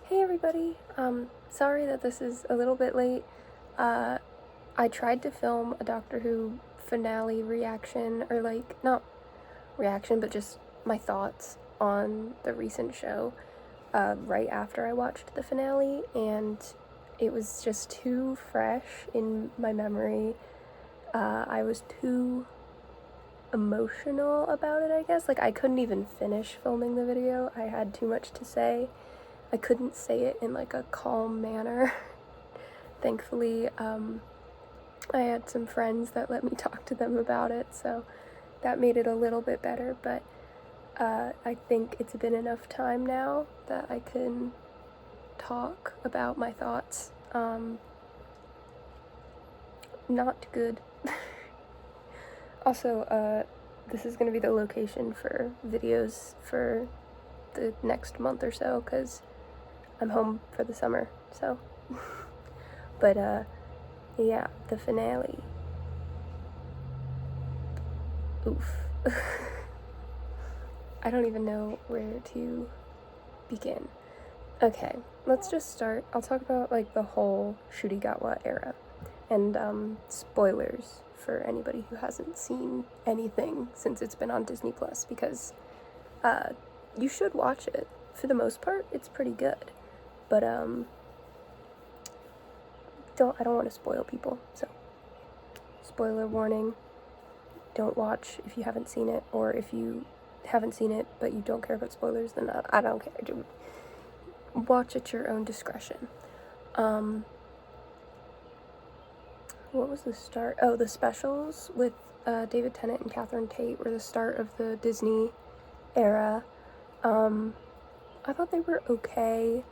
Hey everybody, sorry that this is a little bit late. I tried to film a Doctor Who finale reaction, or not reaction, but just my thoughts on the recent show, right after I watched the finale, and it was just too fresh in my memory. I was too emotional about it, I guess. I couldn't even finish filming the video. I had too much to say. I couldn't say it in a calm manner. Thankfully, I had some friends that let me talk to them about it, so that made it a little bit better, but I think it's been enough time now that I can talk about my thoughts. Not good. Also, this is going to be the location for videos for the next month or so, because I'm home for the summer, so. But, yeah, the finale. Oof. I don't even know where to begin. Okay, let's just start. I'll talk about, the whole Shurigawa era. And, spoilers for anybody who hasn't seen anything since it's been on Disney+, because, you should watch it. For the most part, it's pretty good. But, I don't want to spoil people, so spoiler warning. Don't watch if you haven't seen it, or if you haven't seen it but you don't care about spoilers, then I don't care. Watch at your own discretion. What was the start? Oh, the specials with David Tennant and Catherine Tate were the start of the Disney era. I thought they were okay.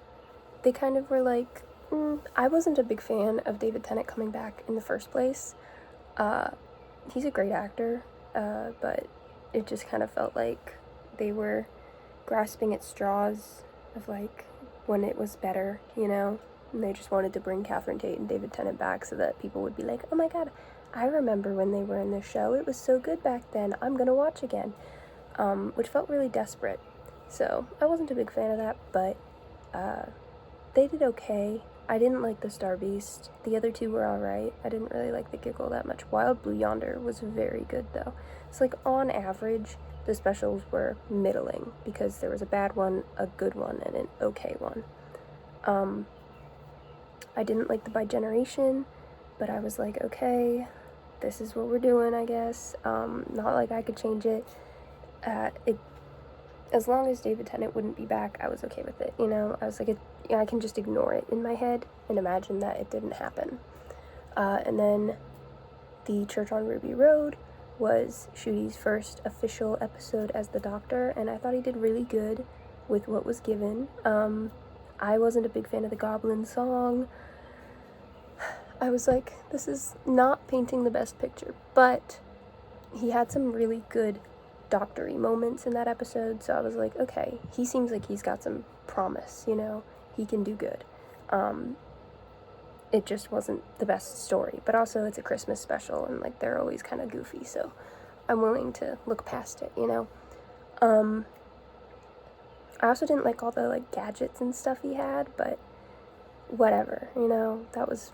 They kind of were I wasn't a big fan of David Tennant coming back in the first place. He's a great actor, but it just kind of felt like they were grasping at straws of when it was better, and they just wanted to bring Catherine Tate and David Tennant back so that people would be like, oh my god, I remember when they were in this show, it was so good back then, I'm gonna watch again, which felt really desperate. So I wasn't a big fan of that, but they did okay. I didn't like the Star Beast. The other two were alright. I didn't really like the Giggle that much. Wild Blue Yonder was very good, though. So, on average, the specials were middling, because there was a bad one, a good one, and an okay one. I didn't like the By Generation, but I was like, okay, this is what we're doing, I guess. Not like I could change it. As long as David Tennant wouldn't be back, I was okay with it, I was like, I can just ignore it in my head and imagine that it didn't happen. And then the Church on Ruby Road was Ncuti's first official episode as the Doctor, and I thought he did really good with what was given. I wasn't a big fan of the Goblin song. I was like, this is not painting the best picture, but he had some really good doctor-y moments in that episode, so I was like, okay, he seems like he's got some promise, he can do good. It just wasn't the best story, but also it's a Christmas special, and they're always kind of goofy, so I'm willing to look past it, I also didn't like all the gadgets and stuff he had, but whatever, that was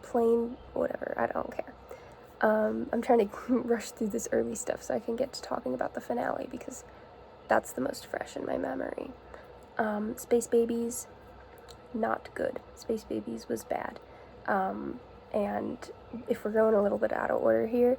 plain whatever, I don't care. I'm trying to rush through this early stuff so I can get to talking about the finale, because that's the most fresh in my memory. Space Babies, not good. Space Babies was bad. And if we're going a little bit out of order here,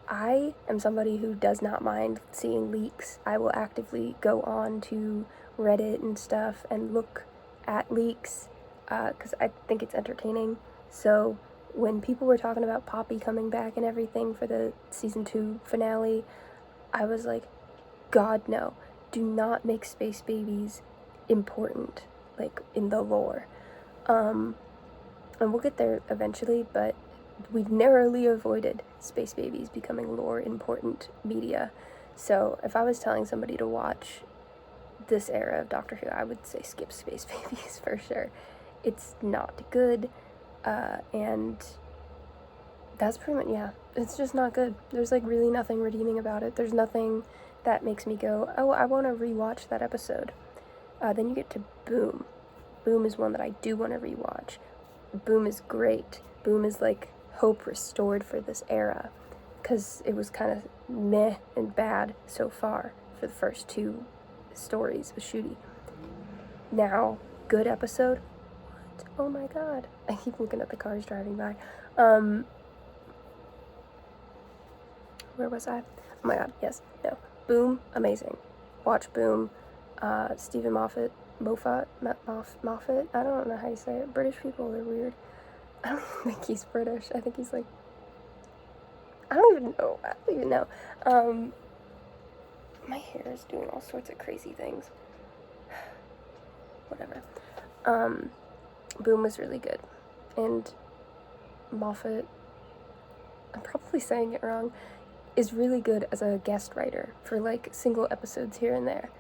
I am somebody who does not mind seeing leaks. I will actively go on to Reddit and stuff and look at leaks, because I think it's entertaining. So when people were talking about Poppy coming back and everything for the season 2 finale, I was like, God, no. Do not make Space Babies important, in the lore. And we'll get there eventually, but we've narrowly avoided Space Babies becoming lore important media. So if I was telling somebody to watch this era of Doctor Who, I would say skip Space Babies for sure. It's not good, and that's pretty much, yeah, it's just not good. There's really nothing redeeming about it. There's nothing that makes me go, oh, I want to rewatch that episode. Then you get to Boom, Boom is one that I do want to rewatch. Boom is great. Boom is like hope restored for this era, because it was kind of meh and bad so far for the first 2 stories with Shooty. Now, good episode. What? Oh my god. I keep looking at the cars driving by. Where was I? Oh my god, yes. No. Boom, amazing. Watch Boom. Stephen Moffat. Moffat? I don't know how you say it. British people are weird. I don't even think he's British. I think he's like... I don't even know. My hair is doing all sorts of crazy things. Whatever. Boom was really good. And Moffat, I'm probably saying it wrong, is really good as a guest writer for like single episodes here and there.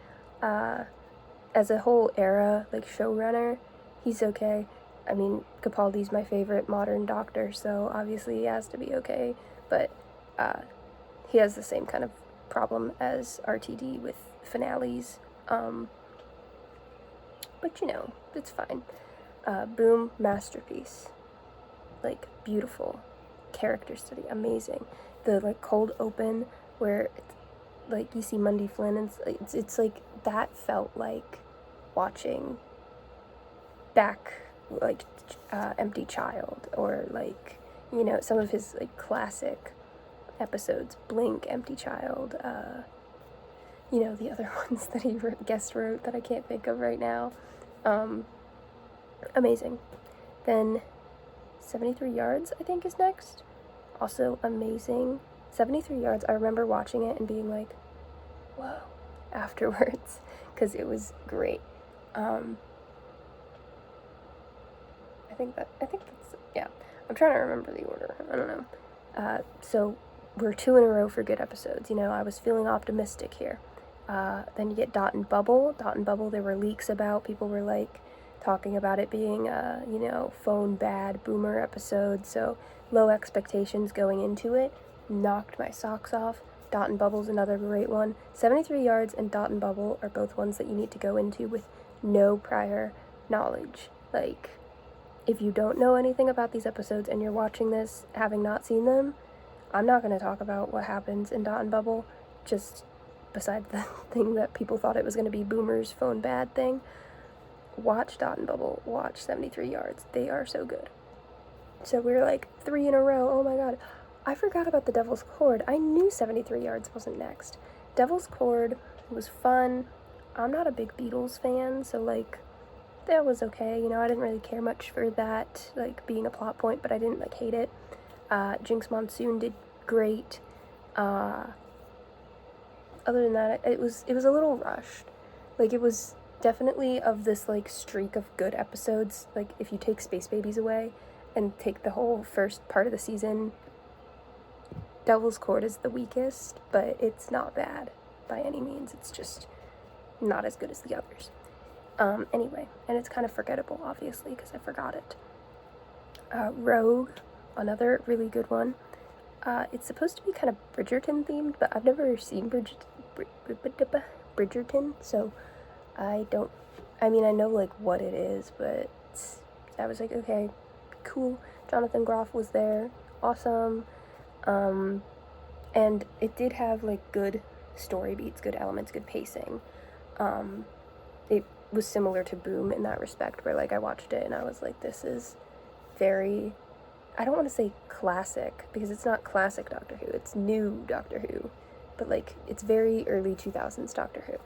As a whole era, like showrunner, he's okay. I mean, Capaldi's my favorite modern Doctor, so obviously he has to be okay, but he has the same kind of problem as RTD with finales, but you know, it's fine. Boom, masterpiece. Like, beautiful. Character study, amazing. The, like, cold open where, like, you see Mundy Flynn, and it's like, that felt like watching back, like, Empty Child, or, like, you know, some of his, like, classic episodes, Blink, Empty Child, you know, the other ones that he guest wrote that I can't think of right now. Amazing. Then 73 Yards, I think, is next. Also amazing. 73 Yards, I remember watching it and being like, whoa, afterwards, because it was great. I think that's, yeah. I'm trying to remember the order. I don't know. So we're 2 in a row for good episodes. You know, I was feeling optimistic here. Then you get Dot and Bubble. Dot and Bubble, there were leaks about. People were, like, talking about it being you know, phone bad boomer episode. So low expectations going into it. Knocked my socks off. Dot and Bubble's another great one. 73 Yards and Dot and Bubble are both ones that you need to go into with no prior knowledge. Like, if you don't know anything about these episodes and you're watching this having not seen them, I'm not going to talk about what happens in Dot and Bubble, just besides the thing that people thought it was going to be Boomer's phone bad thing. Watch Dot and Bubble, watch 73 Yards. They are so good. So we're like 3 in a row. Oh my god. I forgot about the Devil's Cord. I knew 73 Yards wasn't next. Devil's Cord was fun. I'm not a big Beatles fan, so like, that was okay. You know, I didn't really care much for that, like, being a plot point, but I didn't, like, hate it. Jinx Monsoon did great. Other than that, it was a little rushed. Like, it was definitely of this, like, streak of good episodes. Like, if you take Space Babies away and take the whole first part of the season, Devil's Cord is the weakest, but it's not bad by any means. It's just not as good as the others. Anyway, and it's kind of forgettable, obviously, because I forgot it. Rogue, another really good one. It's supposed to be kind of Bridgerton themed, but I've never seen Bridgerton, so I know, like, what it is, but I was like, okay, cool. Jonathan Groff was there, awesome. And it did have, like, good story beats, good elements, good pacing. It was similar to Boom in that respect, where, like, I watched it and I was like, this is very, I don't want to say classic, because it's not classic Doctor Who, it's new Doctor Who, but, like, it's very early 2000s Doctor Who,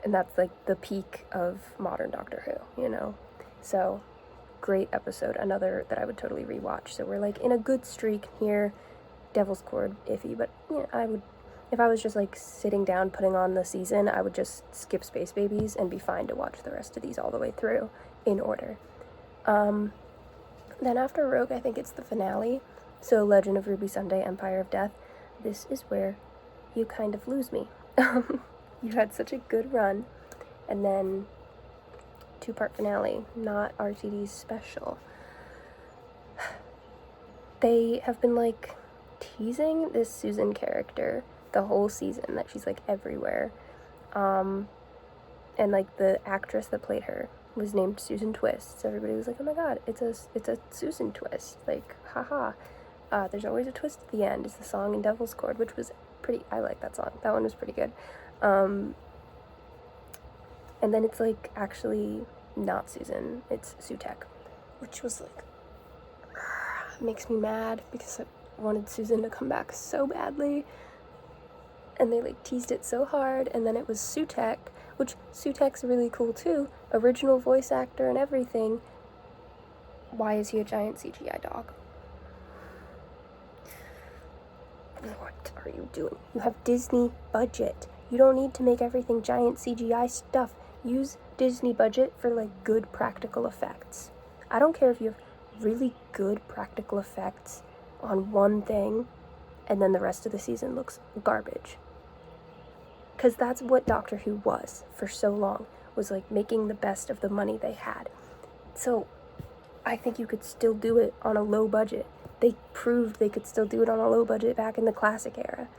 and that's, like, the peak of modern Doctor Who, you know? So, great episode, another that I would totally rewatch. So we're, like, in a good streak here. Devil's Cord, iffy, but, yeah, I would, if I was just, like, sitting down putting on the season, I would just skip Space Babies and be fine to watch the rest of these all the way through in order. Then after Rogue, I think it's the finale. So Legend of Ruby Sunday, Empire of Death. This is where you kind of lose me. You had such a good run, and then 2-part finale, not RTD's special. They have been, like, teasing this Susan character the whole season, that she's, like, everywhere. And, like, the actress that played her, was named Susan Twist. So everybody was like, oh my god, it's a Susan Twist. Like, haha. There's always a twist at the end is the song in Devil's Chord, which was I like that song. That one was pretty good. And then it's like actually not Susan, it's Sutek, which was like, makes me mad because I wanted Susan to come back so badly. And they like teased it so hard, and then it was Sutek, which Sutek's really cool too, original voice actor and everything. Why is he a giant CGI dog? What are you doing? You have Disney budget. You don't need to make everything giant CGI stuff. Use Disney budget for like good practical effects. I don't care if you have really good practical effects on one thing and then the rest of the season looks garbage. Because that's what Doctor Who was for so long, was like making the best of the money they had. So I think you could still do it on a low budget. They proved they could still do it on a low budget back in the classic era.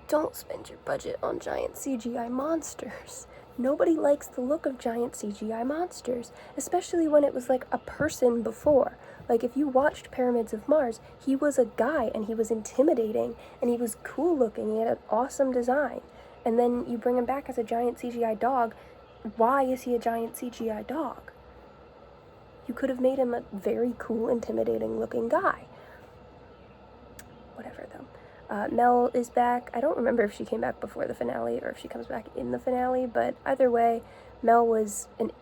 Don't spend your budget on giant CGI monsters. Nobody likes the look of giant CGI monsters, especially when it was like a person before. Like if you watched Pyramids of Mars, he was a guy and he was intimidating and he was cool looking, he had an awesome design. And then you bring him back as a giant CGI dog. Why is he a giant CGI dog? You could have made him a very cool, intimidating looking guy. Whatever though. Mel is back. I don't remember if she came back before the finale or if she comes back in the finale, but either way, Mel was an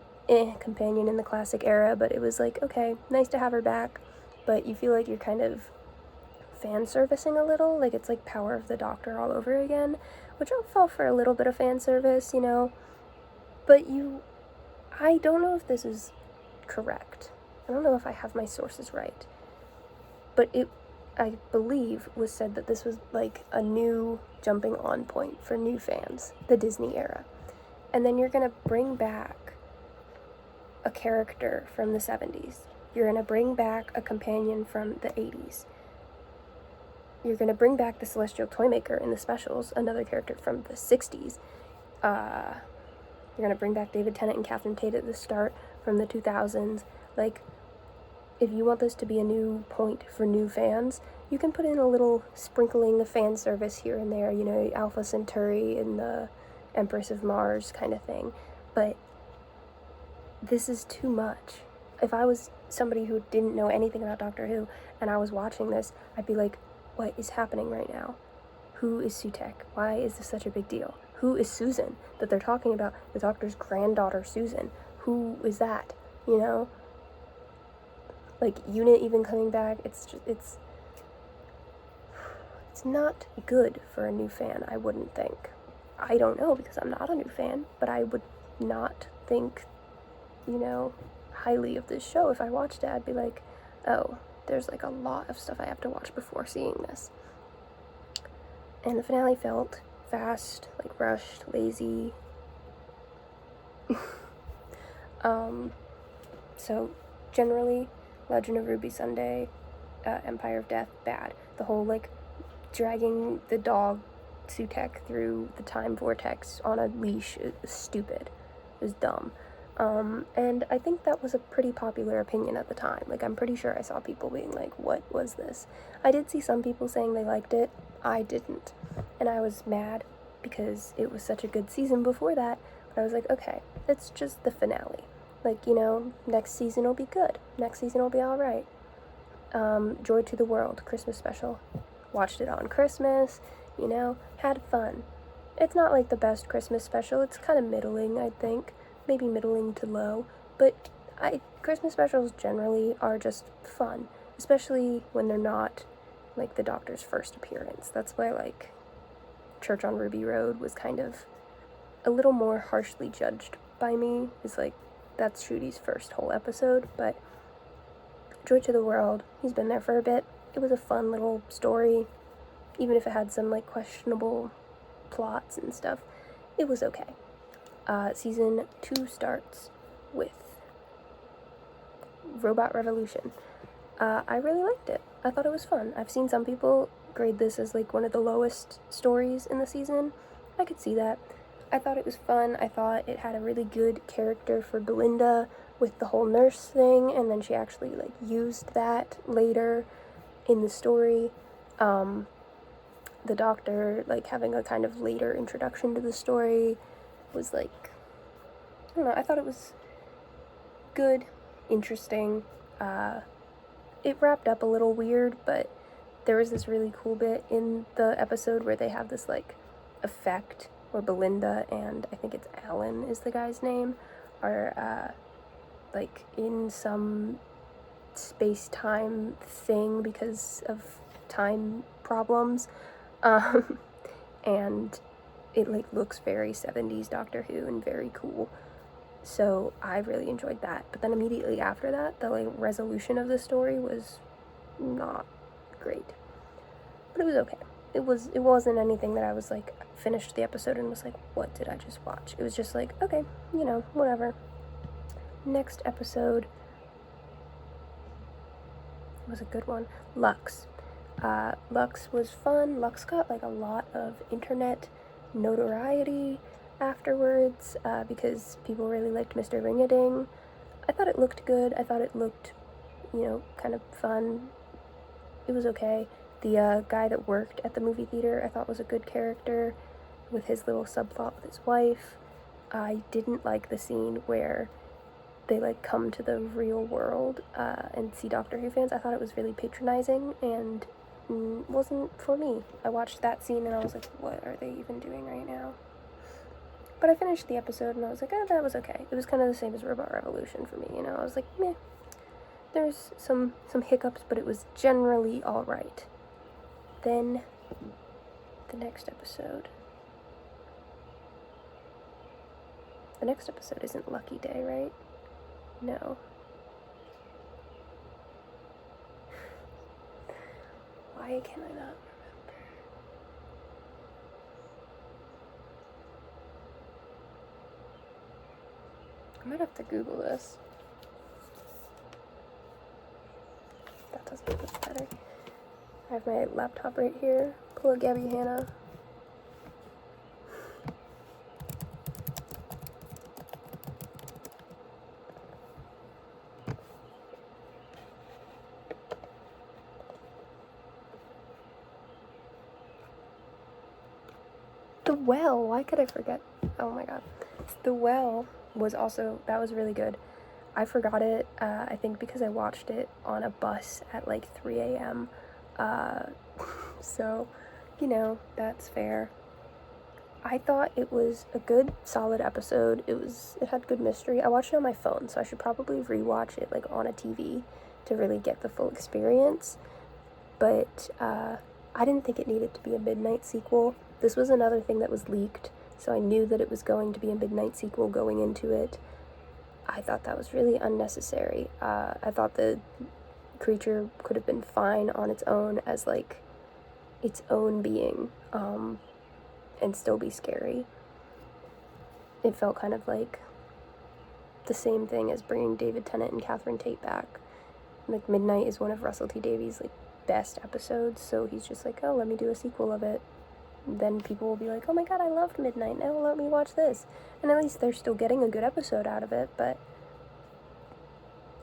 companion in the classic era, but it was like, okay, nice to have her back, but you feel like you're kind of fan servicing a little, like it's like Power of the Doctor all over again, which I'll fall for a little bit of fan service, you know, but I don't know if this is correct. I don't know if I have my sources right, but I believe was said that this was like a new jumping on point for new fans, the Disney era. And then you're gonna bring back a character from the 70s. You're gonna bring back a companion from the 80s. You're gonna bring back the Celestial Toymaker in the specials, another character from the 60s. You're gonna bring back David Tennant and Catherine Tate at the start from the 2000s. Like, if you want this to be a new point for new fans, you can put in a little sprinkling of fan service here and there, you know, Alpha Centauri and the Empress of Mars kind of thing. But this is too much. If I was somebody who didn't know anything about Doctor Who and I was watching this, I'd be like, what is happening right now? Who is Sutek? Why is this such a big deal? Who is Susan that they're talking about? The Doctor's granddaughter, Susan. Who is that? You know? Like, Unit even coming back, it's not good for a new fan, I wouldn't think. I don't know, because I'm not a new fan, but I would not think, you know, highly of this show. If I watched it, I'd be like, oh, there's like a lot of stuff I have to watch before seeing this. And the finale felt fast, like rushed, lazy. So generally, Legend of Ruby Sunday, Empire of Death, bad. The whole like dragging the dog Sutek through the time vortex on a leash is stupid. It was dumb. And I think that was a pretty popular opinion at the time. Like, I'm pretty sure I saw people being like, what was this? I did see some people saying they liked it. I didn't. And I was mad because it was such a good season before that. But I was like, okay, it's just the finale. Like, you know, next season will be good. Next season will be alright. Joy to the World, Christmas special. Watched it on Christmas, you know, had fun. It's not like the best Christmas special. It's kind of middling, I think. Maybe middling to low. But Christmas specials generally are just fun. Especially when they're not, like, the Doctor's first appearance. That's why, like, Church on Ruby Road was kind of a little more harshly judged by me. It's like, that's Trudy's first whole episode, but Joy to the World, he's been there for a bit. It was a fun little story, even if it had some, like, questionable plots and stuff. It was okay. Season 2 starts with Robot Revolution. I really liked it. I thought it was fun. I've seen some people grade this as, like, one of the lowest stories in the season. I could see that. I thought it was fun. I thought it had a really good character for Belinda with the whole nurse thing, and then she actually, like, used that later in the story. The doctor, like, having a kind of later introduction to the story was, like, I don't know, I thought it was good, interesting. It wrapped up a little weird, but there was this really cool bit in the episode where they have this, like, effect where Belinda and I think it's Alan is the guy's name, are, like, in some space-time thing because of time problems. And it, like, looks very 70s Doctor Who and very cool. So I really enjoyed that. But then immediately after that, the, like, resolution of the story was not great. But it was okay. It wasn't anything that I was like, finished the episode and was like, what did I just watch? It was just like, okay, you know, whatever. Next episode was a good one. Lux. Lux was fun. Lux got, like, a lot of internet notoriety afterwards, because people really liked Mr. Ring-a-Ding. I thought it looked good. I thought it looked, you know, kind of fun. It was okay. The guy that worked at the movie theater I thought was a good character with his little subplot with his wife. I didn't like the scene where they, like, come to the real world and see Doctor Who fans. I thought it was really patronizing and wasn't for me. I watched that scene and I was like, what are they even doing right now? But I finished the episode and I was like, oh, that was okay. It was kind of the same as Robot Revolution for me, you know? I was like, meh. There's some hiccups, but it was generally alright. Then, the next episode. The next episode isn't Lucky Day, right? No. Why can I not remember? I might have to Google this. That doesn't look better. I have my laptop right here. Pull a Gabby Hanna. The Well, why could I forget? Oh my god. The Well was also, that was really good. I forgot it, I think because I watched it on a bus at like 3 a.m. So, you know, that's fair. I thought it was a good, solid episode. It had good mystery. I watched it on my phone, so I should probably rewatch it, like, on a TV to really get the full experience. But, I didn't think it needed to be a midnight sequel. This was another thing that was leaked, so I knew that it was going to be a midnight sequel going into it. I thought that was really unnecessary. I thought the creature could have been fine on its own as, like, its own being, and still be scary. It felt kind of like the same thing as bringing David Tennant and Catherine Tate back. Like, Midnight is one of Russell T Davies, like, best episodes, so he's just like, oh, let me do a sequel of it. And then people will be like, oh my god, I loved Midnight, now let me watch this. And at least they're still getting a good episode out of it, but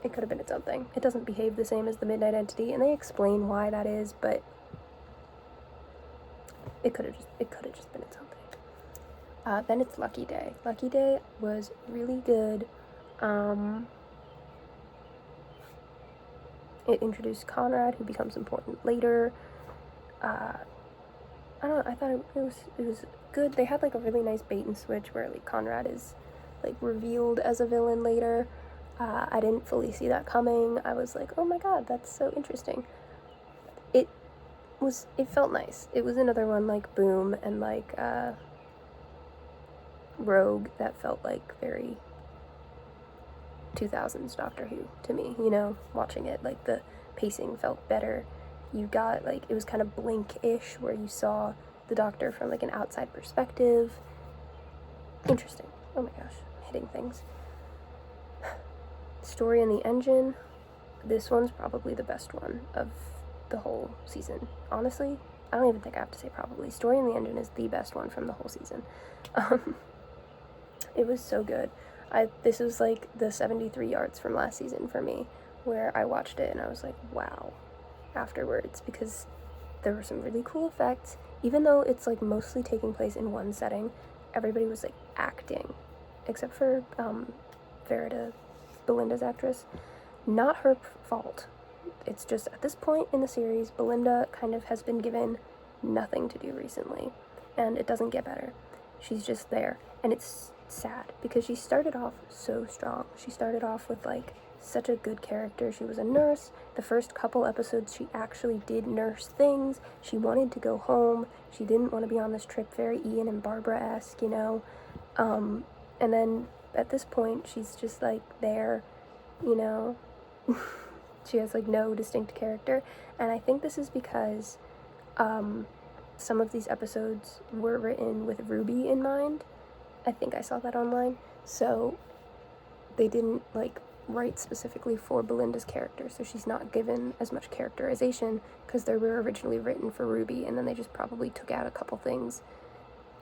it could have been something. It doesn't behave the same as the Midnight Entity, and they explain why that is, but it could have just been something. Then it's Lucky Day. Lucky Day was really good. It introduced Conrad, who becomes important later. I don't know, I thought it was good. They had, like, a really nice bait and switch where, like, Conrad is, like, revealed as a villain later. I didn't fully see that coming. I was like, oh my god, that's so interesting. It felt nice. It was another one like Boom and like Rogue that felt like very 2000s Doctor Who to me, you know, watching it. Like, the pacing felt better. You got, like, it was kind of Blink-ish where you saw the Doctor from, like, an outside perspective. Interesting. Oh my gosh, I'm hitting things. Story in the Engine. This one's probably the best one of the whole season. Honestly, I don't even think I have to say probably. Story in the Engine is the best one from the whole season. It was so good. This was like the 73 yards from last season for me, where I watched it and I was like, wow, afterwards, because there were some really cool effects. Even though it's like mostly taking place in one setting, everybody was like acting, except for Verita, Belinda's actress. Not her fault. It's just at this point in the series, Belinda kind of has been given nothing to do recently, and it doesn't get better. She's just there, and it's sad because she started off so strong. She started off with like such a good character. She was a nurse. The first couple episodes she actually did nurse things. She wanted to go home. She didn't want to be on this trip, very Ian and Barbara-esque, you know. And then at this point she's just like there, you know. She has like no distinct character, and I think this is because some of these episodes were written with Ruby in mind. I think I saw that online. So they didn't like write specifically for Belinda's character, so she's not given as much characterization because they were originally written for Ruby, and then they just probably took out a couple things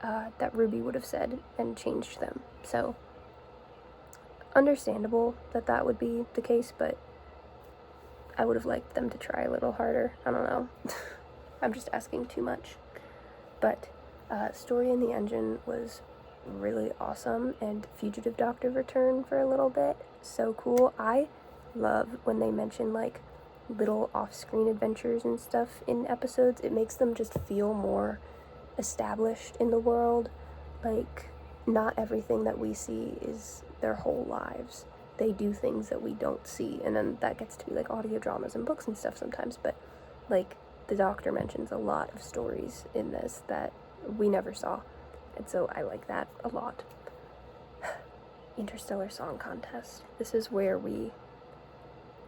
that Ruby would have said and changed them. So understandable that would be the case, but I would have liked them to try a little harder. I don't know. I'm just asking too much. But Story in the Engine was really awesome, and Fugitive Doctor returned for a little bit. So cool. I love when they mention like little off-screen adventures and stuff in episodes. It makes them just feel more established in the world. Like, not everything that we see is their whole lives. They do things that we don't see, and then that gets to be like audio dramas and books and stuff sometimes, but like the Doctor mentions a lot of stories in this that we never saw, and so I like that a lot. Interstellar Song Contest. This is where we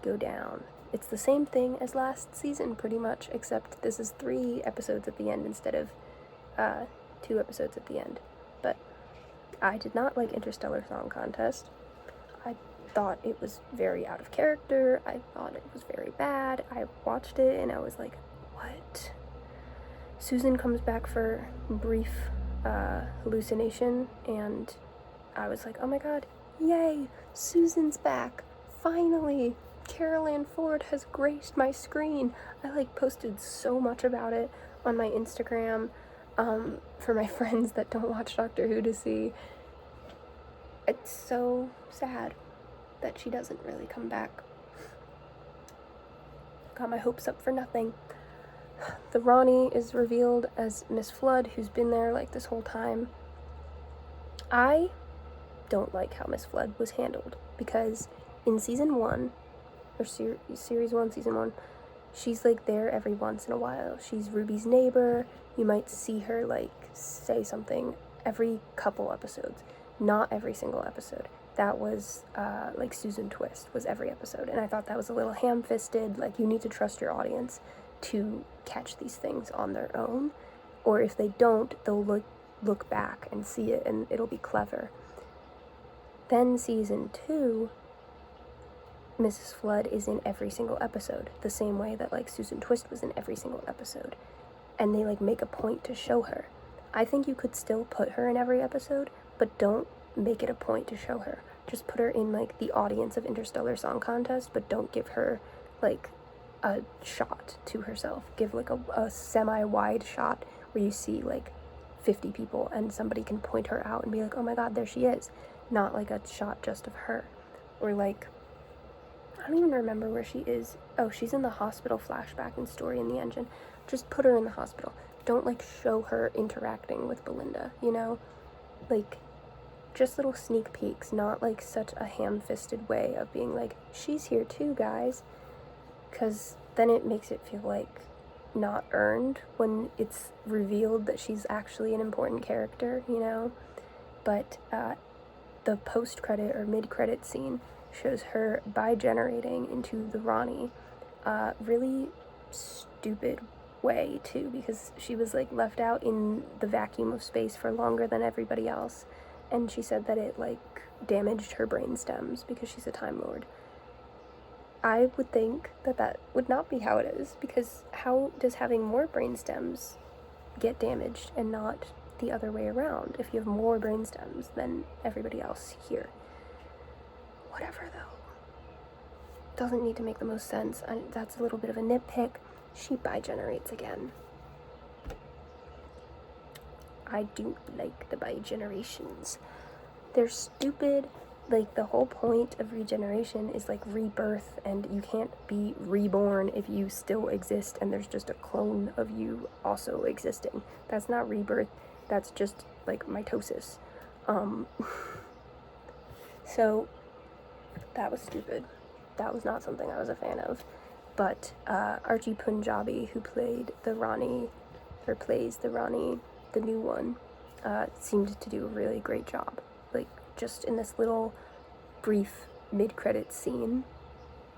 go down. It's the same thing as last season pretty much, except this is 3 episodes at the end instead of 2 episodes at the end. But I did not like Interstellar Song Contest. I thought it was very out of character. I thought it was very bad. I watched it and I was like, what? Susan comes back for brief hallucination, and I was like, oh my god, yay, Susan's back, finally, Carol Ann Ford has graced my screen. I like posted so much about it on my Instagram for my friends that don't watch Doctor Who to see. It's so sad that she doesn't really come back. Got my hopes up for nothing. The Ronnie is revealed as Miss Flood, who's been there like this whole time. I don't like how Miss Flood was handled, because in season 1, or series 1, season 1, she's like there every once in a while. She's Ruby's neighbor. You might see her like say something every couple episodes, not every single episode. That was like Susan Twist was every episode, and I thought that was a little ham-fisted. Like, you need to trust your audience to catch these things on their own, or if they don't, they'll look back and see it, and it'll be clever. Then season 2, Mrs. Flood is in every single episode, the same way that like Susan Twist was in every single episode, and they like make a point to show her. I think you could still put her in every episode, but don't make it a point to show her. Just put her in like the audience of Interstellar Song Contest, but don't give her like a shot to herself. Give like a semi-wide shot where you see like 50 people and somebody can point her out and be like, oh my god, there she is. Not like a shot just of her. Or like, I don't even remember where she is. Oh, she's in the hospital flashback in Story in the Engine. Just put her in the hospital. Don't like show her interacting with Belinda, you know? Like, just little sneak peeks, not like such a ham-fisted way of being like, she's here too, guys. Because then it makes it feel like not earned when it's revealed that she's actually an important character, you know? But the post-credit or mid-credit scene shows her bi-generating into the Ronnie. Really stupid way, too, because she was like left out in the vacuum of space for longer than everybody else. And she said that it like damaged her brain stems because she's a Time Lord. I would think that would not be how it is, because how does having more brain stems get damaged and not the other way around if you have more brainstems than everybody else here. Whatever, though. Doesn't need to make the most sense. That's a little bit of a nitpick. She bi-generates again. I do like the bi-generations. They're stupid. Like, the whole point of regeneration is, like, rebirth, and you can't be reborn if you still exist and there's just a clone of you also existing. That's not rebirth. That's just, like, mitosis. So, that was stupid. That was not something I was a fan of. But Archie Punjabi, who played the Rani, or plays the Rani, the new one, seemed to do a really great job. Like, just in this little brief mid-credits scene,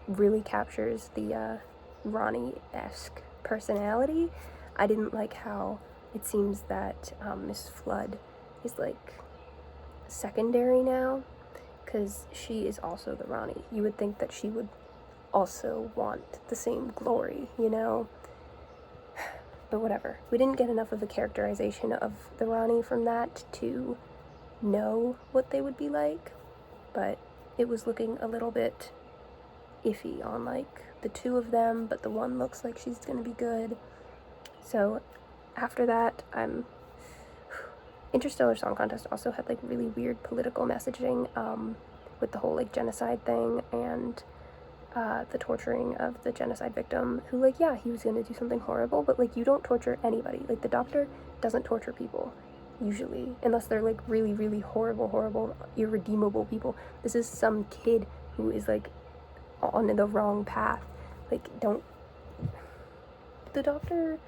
really captures the Rani-esque personality. I didn't like how it seems that Miss Flood is, like, secondary now, because she is also the Rani. You would think that she would also want the same glory, you know? But whatever. We didn't get enough of a characterization of the Rani from that to know what they would be like, but it was looking a little bit iffy on, like, the two of them, but the one looks like she's gonna be good. So after that, Interstellar Song Contest also had, like, really weird political messaging, with the whole, like, genocide thing, and the torturing of the genocide victim, who, like, yeah, he was gonna do something horrible, but, like, you don't torture anybody. Like, the doctor doesn't torture people, usually, unless they're, like, really, really horrible, irredeemable people. This is some kid who is, like, on the wrong path. Like, don't... The doctor...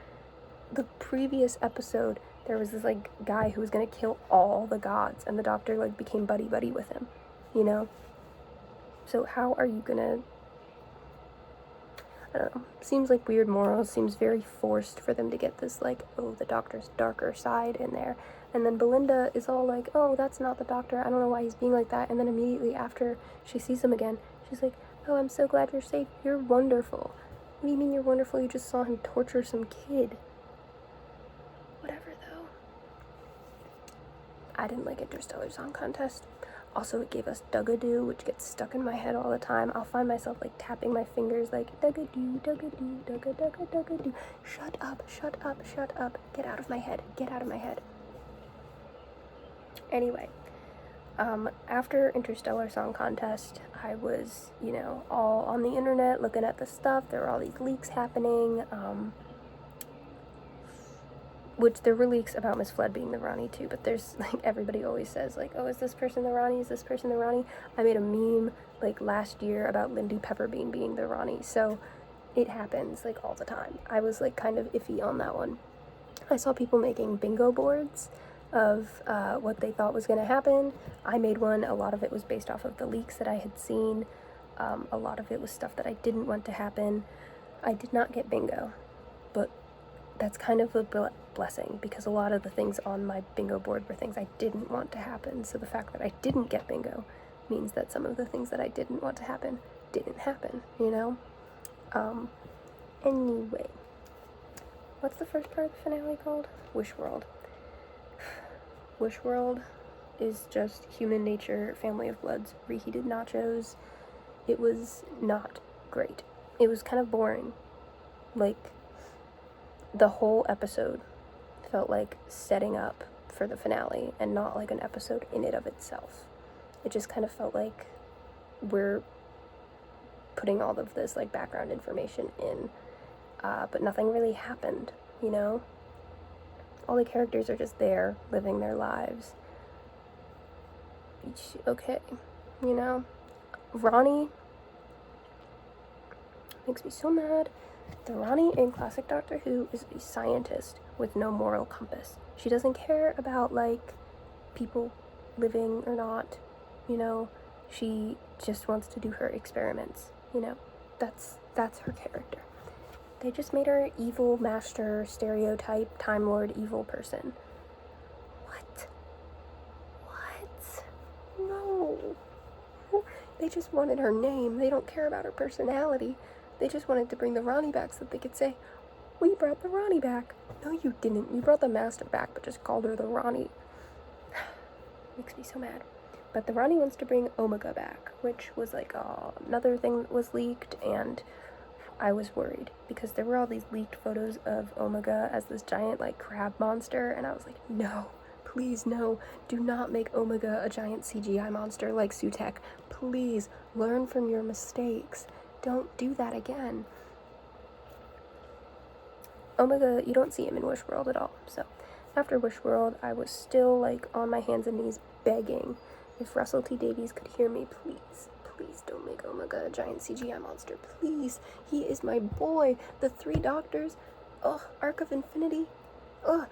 The previous episode, there was this, like, guy who was gonna kill all the gods, and the doctor, like, became buddy-buddy with him, you know? So how are you gonna... I don't know, seems like weird morals, seems very forced for them to get this, like, oh, the doctor's darker side in there. And then Belinda is all like, oh, that's not the doctor, I don't know why he's being like that. And then immediately after she sees him again, she's like, oh, I'm so glad you're safe, you're wonderful. What do you mean you're wonderful? You just saw him torture some kid. Whatever, though. I didn't like Interstellar Song Contest. Also, it gave us Dugadoo, which gets stuck in my head all the time. I'll find myself, like, tapping my fingers, like, Dugadoo, Dugadoo, Dugadoo. Shut up, shut up, shut up. Get out of my head, get out of my head. Anyway, after Interstellar Song Contest, I was, you know, all on the internet looking at the stuff. There were all these leaks happening, which there were leaks about Miss Flood being the Rani too, but there's, like, everybody always says, like, oh, is this person the Rani? Is this person the Rani? I made a meme, like, last year about Lindy Pepperbean being the Rani, so it happens, like, all the time. I was, like, kind of iffy on that one. I saw people making bingo boards of what they thought was going to happen. I made one. A lot of it was based off of the leaks that I had seen. A lot of it was stuff that I didn't want to happen. I did not get bingo, but that's kind of a blessing, because a lot of the things on my bingo board were things I didn't want to happen. So the fact that I didn't get bingo means that some of the things that I didn't want to happen didn't happen, you know? Anyway, what's the first part of the finale called? Wish World. Wish World is just human nature, family of bloods, reheated nachos. It was not great. It was kind of boring. Like, the whole episode felt like setting up for the finale and not like an episode in and of itself. It just kind of felt like we're putting all of this, like, background information in, but nothing really happened, you know? All the characters are just there, living their lives. Okay, you know? Ronnie makes me so mad. The Ronnie in classic Doctor Who is a scientist with no moral compass. She doesn't care about, like, people living or not, you know? She just wants to do her experiments, you know? That's her character. They just made her evil master, stereotype, Time Lord, evil person. What? No. They just wanted her name. They don't care about her personality. They just wanted to bring the Ronnie back so that they could say, We brought the Ronnie back. No, you didn't. You brought the Master back, but just called her the Ronnie. Makes me so mad. But the Ronnie wants to bring Omega back, which was like another thing that was leaked, and I was worried because there were all these leaked photos of Omega as this giant like crab monster, and I was like, no, please no, do not make Omega a giant CGI monster like Sutek. Please learn from your mistakes. Don't do that again. Omega, you don't see him in Wish World at all. So after Wish World, I was still like on my hands and knees begging if Russell T Davies could hear me, please, please don't make Omega a giant CGI monster. Please, he is my boy. The Three Doctors. Ugh, Arc of Infinity. Ugh,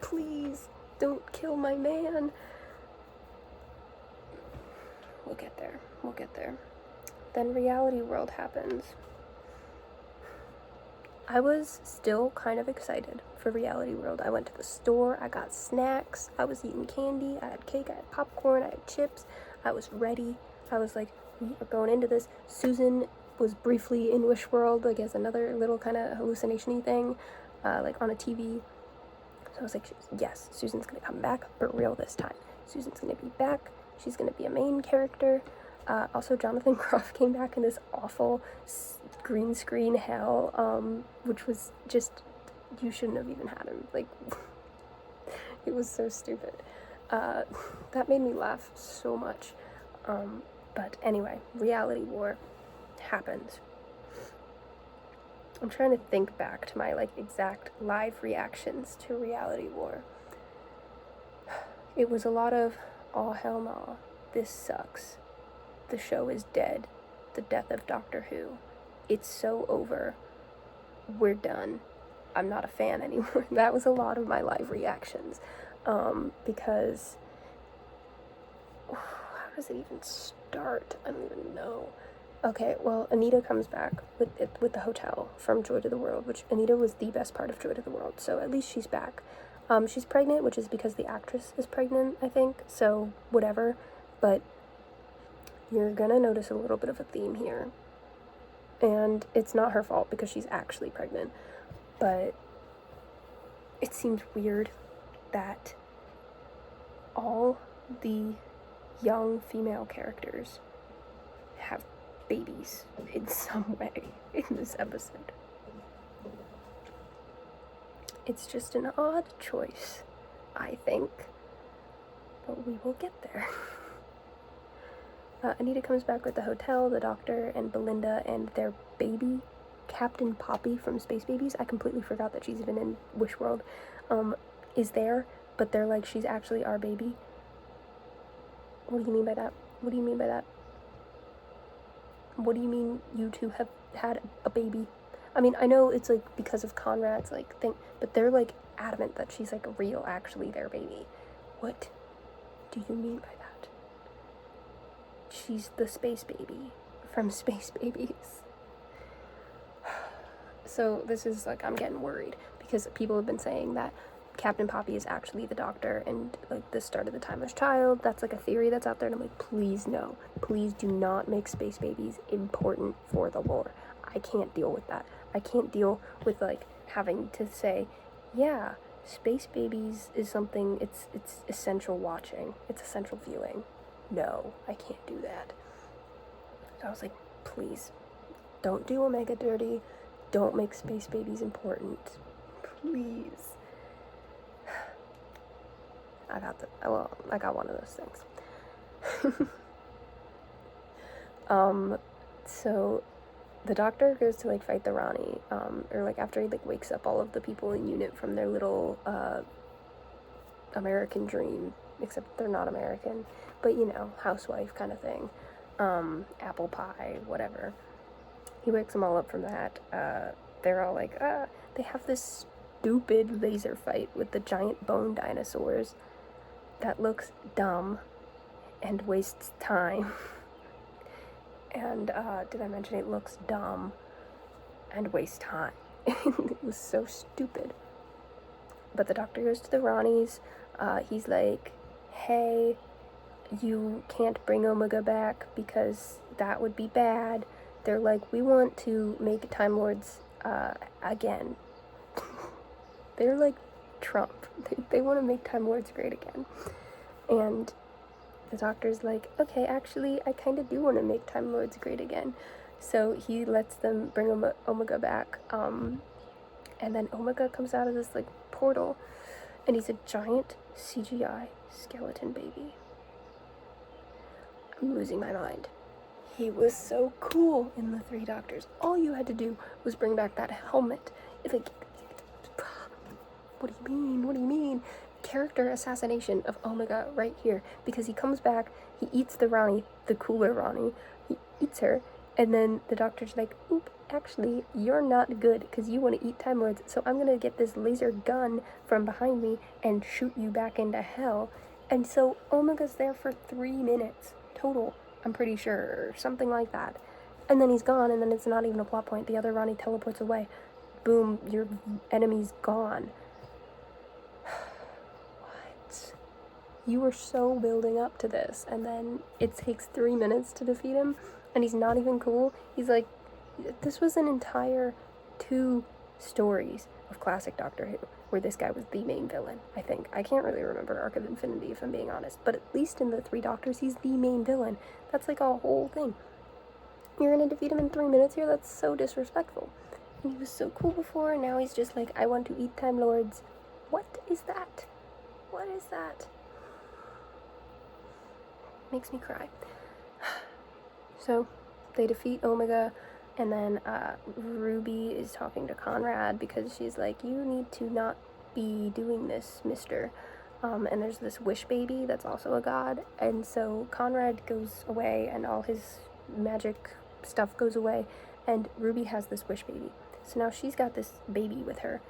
please don't kill my man. We'll get there. We'll get there. Then Reality World happens. I was still kind of excited for Reality World. I went to the store, I got snacks, I was eating candy, I had cake, I had popcorn, I had chips, I was ready. I was like, we are going into this. Susan was briefly in Wish World, like as another little kind of hallucination-y thing, like on a TV. So I was like, yes, Susan's gonna come back, but real this time. Susan's gonna be back, she's gonna be a main character. Also, Jonathan Groff came back in this awful green screen hell, which was just, you shouldn't have even had him. Like, it was so stupid. That made me laugh so much. But anyway, Reality War happens. I'm trying to think back to my, like, exact live reactions to Reality War. It was a lot of, oh, hell no, this sucks. The show is dead. The death of Doctor Who. It's so over. We're done. I'm not a fan anymore. That was a lot of my live reactions. Because how does it even start? I don't even know. Okay, well, Anita comes back with the hotel from Joy to the World, which Anita was the best part of Joy to the World, so at least she's back. She's pregnant, which is because the actress is pregnant, I think, so whatever, but you're gonna notice a little bit of a theme here. And it's not her fault because she's actually pregnant, but it seems weird that all the young female characters have babies in some way in this episode. It's just an odd choice, I think, but we will get there. Anita comes back with the hotel, the doctor, and Belinda, and their baby, Captain Poppy from Space Babies. I completely forgot that she's even in Wish World, is there, but they're like, she's actually our baby. What do you mean by that? What do you mean by that? What do you mean you two have had a baby? I mean, I know it's, like, because of Conrad's, like, thing, but they're, like, adamant that she's, like, real, actually their baby. What do you mean by that? She's the space baby from Space Babies. So this is, like, I'm getting worried because people have been saying that Captain Poppy is actually the doctor and, like, the start of the Timeless Child. That's, like, a theory that's out there, and I'm like, please no. Please do not make Space Babies important for the lore. I can't deal with that. I can't deal with, like, having to say, yeah, Space Babies is something, it's essential watching. It's essential viewing. No, I can't do that. So I was like, please, don't do Omega dirty. Don't make Space Babies important. Please. I got one of those things. So the doctor goes to, like, fight the Ronnie, or, like, after he, like, wakes up all of the people in unit from their little, American dream, except they're not American, but, you know, housewife kind of thing, apple pie, whatever. He wakes them all up from that. They're all like, they have this stupid laser fight with the giant bone dinosaurs that looks dumb and wastes time. And, did I mention it looks dumb and wastes time? It was so stupid. But the doctor goes to the Ronnies. He's like, hey, you can't bring Omega back because that would be bad. They're like, we want to make Time Lords again. They're like Trump. They want to make Time Lords great again. And the doctor's like, okay, actually, I kind of do want to make Time Lords great again. So he lets them bring Omega back. And then Omega comes out of this, like, portal. And he's a giant CGI skeleton baby. I'm losing my mind. He was so cool in the Three Doctors. All you had to do was bring back that helmet. It's like, what do you mean? What do you mean? Character assassination of Omega right here. Because he comes back, he eats the Ronnie, the cooler Ronnie. He eats her, and then the doctor's like, oop, actually, you're not good because you want to eat Time Lords, so I'm going to get this laser gun from behind me and shoot you back into hell. And so Omega's there for 3 minutes total, I'm pretty sure, or something like that. And then he's gone, and then it's not even a plot point. The other Ronnie teleports away. Boom, your enemy's gone. What? You were so building up to this, and then it takes 3 minutes to defeat him, and he's not even cool. He's like, this was an entire 2 stories of classic Doctor Who, where this guy was the main villain, I think. I can't really remember Arc of Infinity, if I'm being honest, but at least in the Three Doctors, he's the main villain. That's like a whole thing. You're gonna defeat him in 3 minutes here? That's so disrespectful. And he was so cool before, and now he's just like, I want to eat Time Lords. What is that? What is that? Makes me cry. So, they defeat Omega, and then Ruby is talking to Conrad because she's like, you need to not be doing this, mister. And there's this wish baby that's also a god, and so Conrad goes away, and all his magic stuff goes away, and Ruby has this wish baby. So now she's got this baby with her.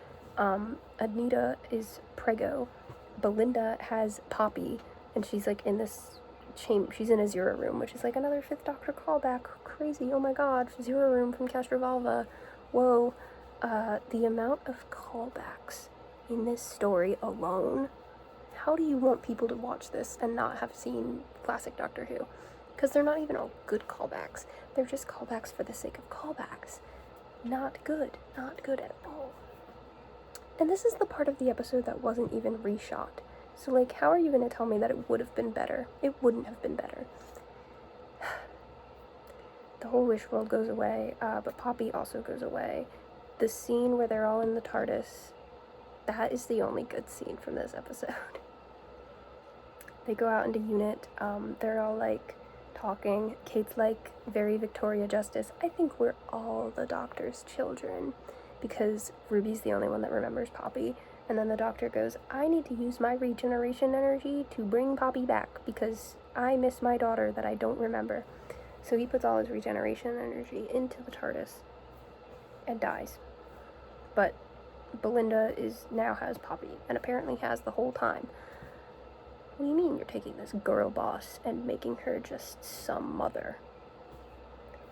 Anita is Prego. Belinda has Poppy, and she's like in this she's in a Zero room, which is like another 5th Doctor callback. Crazy, oh my god, Zero room from Castrovalva. Whoa. The amount of callbacks in this story alone. How do you want people to watch this and not have seen classic Doctor Who? Because they're not even all good callbacks. They're just callbacks for the sake of callbacks. Not good. Not good at all. And this is the part of the episode that wasn't even reshot. So, like, how are you going to tell me that it would have been better? It wouldn't have been better. The whole wish world goes away, but Poppy also goes away. The scene where they're all in the TARDIS, that is the only good scene from this episode. They go out into unit, they're all, like, talking. Kate's like, very Victoria Justice, I think we're all the Doctor's children, because Ruby's the only one that remembers Poppy. And then the Doctor goes, I need to use my regeneration energy to bring Poppy back, because I miss my daughter that I don't remember. So he puts all his regeneration energy into the TARDIS and dies. But Belinda now has Poppy, and apparently has the whole time. What do you mean you're taking this girl boss and making her just some mother?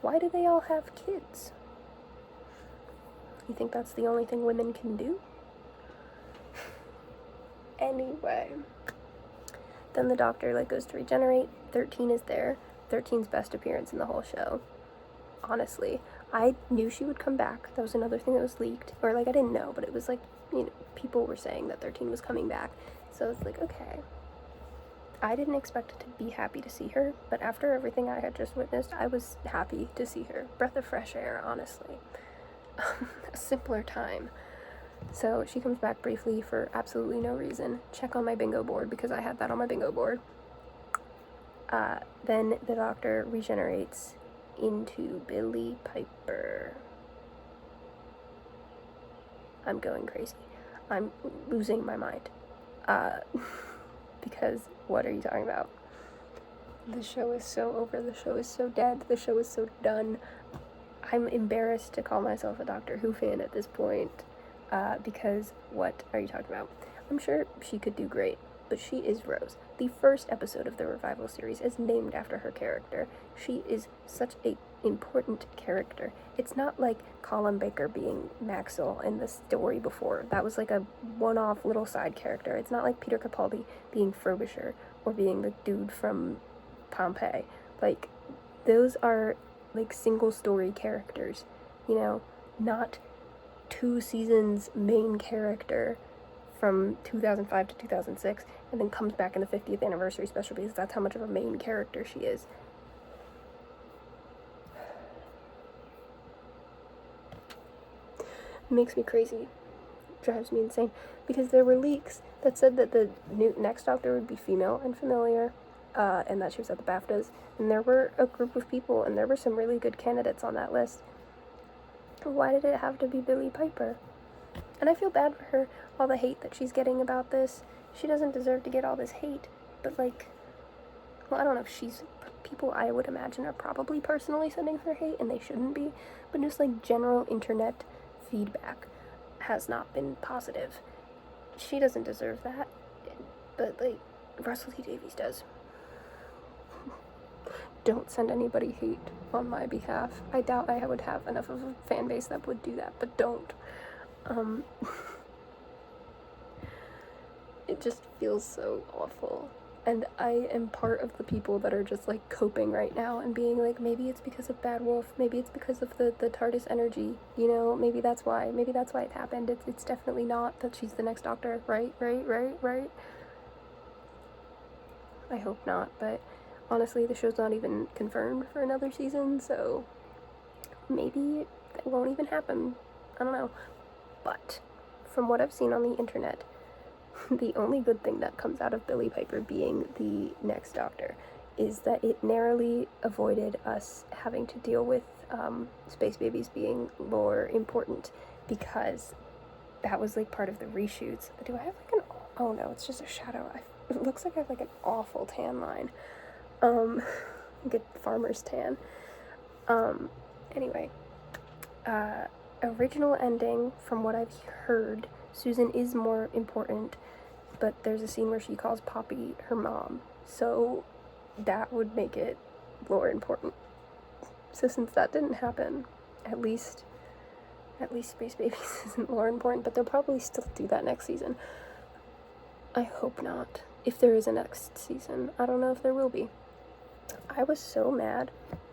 Why do they all have kids? You think that's the only thing women can do? Anyway, then the Doctor goes to regenerate. 13 is there. 13's best appearance in the whole show. Honestly, I knew she would come back. That was another thing that was leaked, or I didn't know, but it was people were saying that 13 was coming back. So it's like, okay. I didn't expect to be happy to see her, but after everything I had just witnessed, I was happy to see her. Breath of fresh air, honestly. A simpler time. So she comes back briefly for absolutely no reason. Check on my bingo board, because I had that on my bingo board. Then the Doctor regenerates into Billie Piper. I'm going crazy. I'm losing my mind. Because what are you talking about? The show is so over. The show is so dead. The show is so done. I'm embarrassed to call myself a Doctor Who fan at this point. Because what are you talking about? I'm sure she could do great, but she is Rose. The first episode of the Revival series is named after her character. She is such a important character. It's not like Colin Baker being Maxwell in the story before. That was like a one-off little side character. It's not like Peter Capaldi being Frobisher or being the dude from Pompeii. Those are single story characters, not 2 seasons main character from 2005 to 2006, and then comes back in the 50th anniversary special because that's how much of a main character she is. It makes me crazy. Drives me insane. Because there were leaks that said that the next Doctor would be female and familiar, and that she was at the BAFTAs. And there were a group of people, and there were some really good candidates on that list. Why did it have to be Billie Piper? And I feel bad for her, all the hate that she's getting about this. She doesn't deserve to get all this hate, but like, well, I don't know if she's, people I would imagine are probably personally sending her hate, and they shouldn't be, but just like general internet feedback has not been positive. She doesn't deserve that, but like, Russell T Davies does. Don't send anybody hate on my behalf. I doubt I would have enough of a fan base that would do that, but don't. It just feels so awful. And I am part of the people that are just like coping right now and being like, maybe it's because of Bad Wolf, maybe it's because of the TARDIS energy, you know, maybe that's why it happened. It's definitely not that she's the next Doctor, right? I hope not, but honestly, the show's not even confirmed for another season, so maybe it won't even happen. I don't know. But from what I've seen on the internet, the only good thing that comes out of Billie Piper being the next Doctor is that it narrowly avoided us having to deal with space babies being more important, because that was like part of the reshoots. Do I have like an, oh no, it's just a shadow. It looks like I have like an awful tan line. Like a farmer's tan. Anyway, original ending, from what I've heard, Susan is more important, but there's a scene where she calls Poppy her mom, so that would make it more important. So since that didn't happen, at least Space Babies isn't more important, but they'll probably still do that next season. I hope not. If there is a next season. I don't know if there will be. I was so mad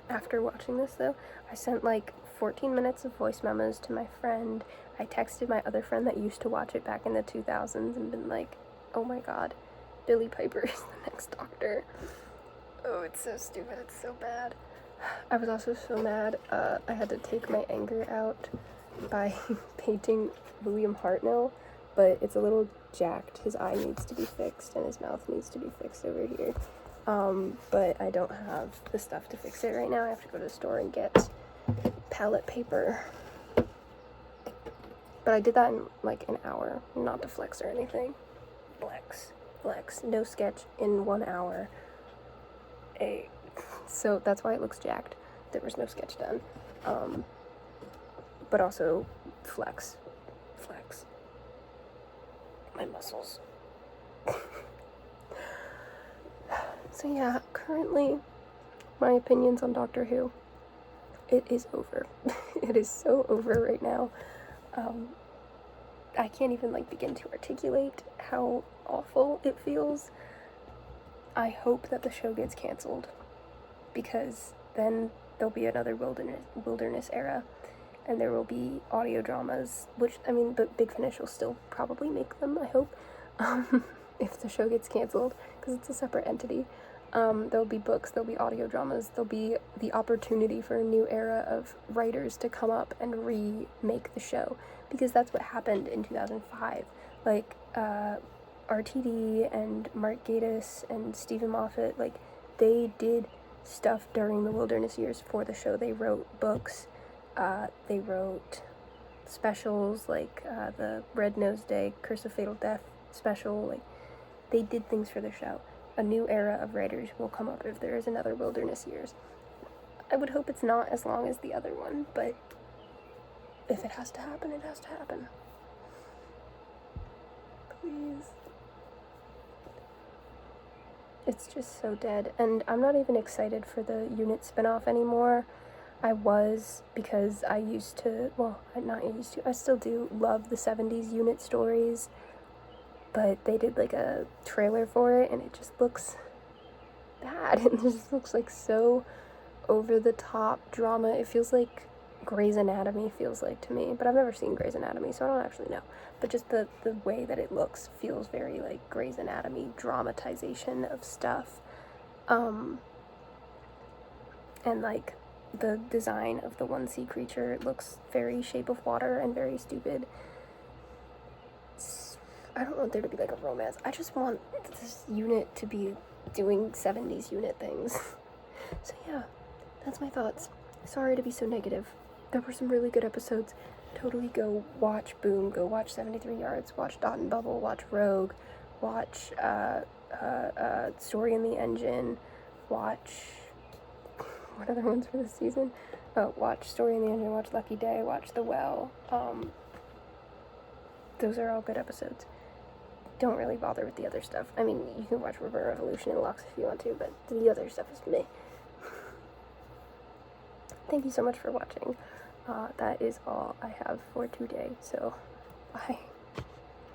after watching this, though. I sent like 14 minutes of voice memos to my friend. I texted my other friend that used to watch it back in the 2000s and been like, oh my god, Billie Piper is the next Doctor. Oh, it's so stupid. It's so bad. I was also so mad. I had to take my anger out by painting William Hartnell, but it's a little jacked. His eye needs to be fixed and his mouth needs to be fixed over here. But I don't have the stuff to fix it right now. I have to go to the store and get palette paper. But I did that in like an hour, not to flex or anything. Flex. No sketch in 1 hour. So that's why it looks jacked. There was no sketch done. But also flex. My muscles. So yeah, currently, my opinions on Doctor Who, it is over. It is so over right now. I can't even like begin to articulate how awful it feels. I hope that the show gets canceled, because then there'll be another wilderness era, and there will be audio dramas, which, I mean, but Big Finish will still probably make them, I hope, if the show gets canceled, because it's a separate entity. There'll be books, there'll be audio dramas, there'll be the opportunity for a new era of writers to come up and remake the show, because that's what happened in 2005. Like, RTD and Mark Gatiss and Stephen Moffat, like, they did stuff during the wilderness years for the show. They wrote books, they wrote specials, like the Red Nose Day, Curse of Fatal Death special. Like, they did things for the show. A new era of writers will come up if there is another wilderness years. I would hope it's not as long as the other one, but if it has to happen, it has to happen. Please. It's just so dead, and I'm not even excited for the unit spinoff anymore. I was, because I used to, well, I still do love the 70s unit stories, but they did like a trailer for it, and it just looks bad. It just looks like so over the top drama. It feels like Grey's Anatomy feels like to me, but I've never seen Grey's Anatomy, so I don't actually know. But just the way that it looks feels very like Grey's Anatomy dramatization of stuff. And like the design of the 1C creature looks very Shape of Water and very stupid. I don't want there to be like a romance. I just want this unit to be doing 70s unit things. So yeah, that's my thoughts. Sorry to be so negative. There were some really good episodes. Totally go watch Boom, go watch 73 Yards, watch Dot and Bubble, watch Rogue, watch Story in the Engine, watch... what other ones for this season? Oh, watch Story in the Engine, watch Lucky Day, watch The Well. Those are all good episodes. Don't really bother with the other stuff. I mean, you can watch River Revolution and Lux if you want to, but the other stuff is meh. Thank you so much for watching. That is all I have for today, so bye.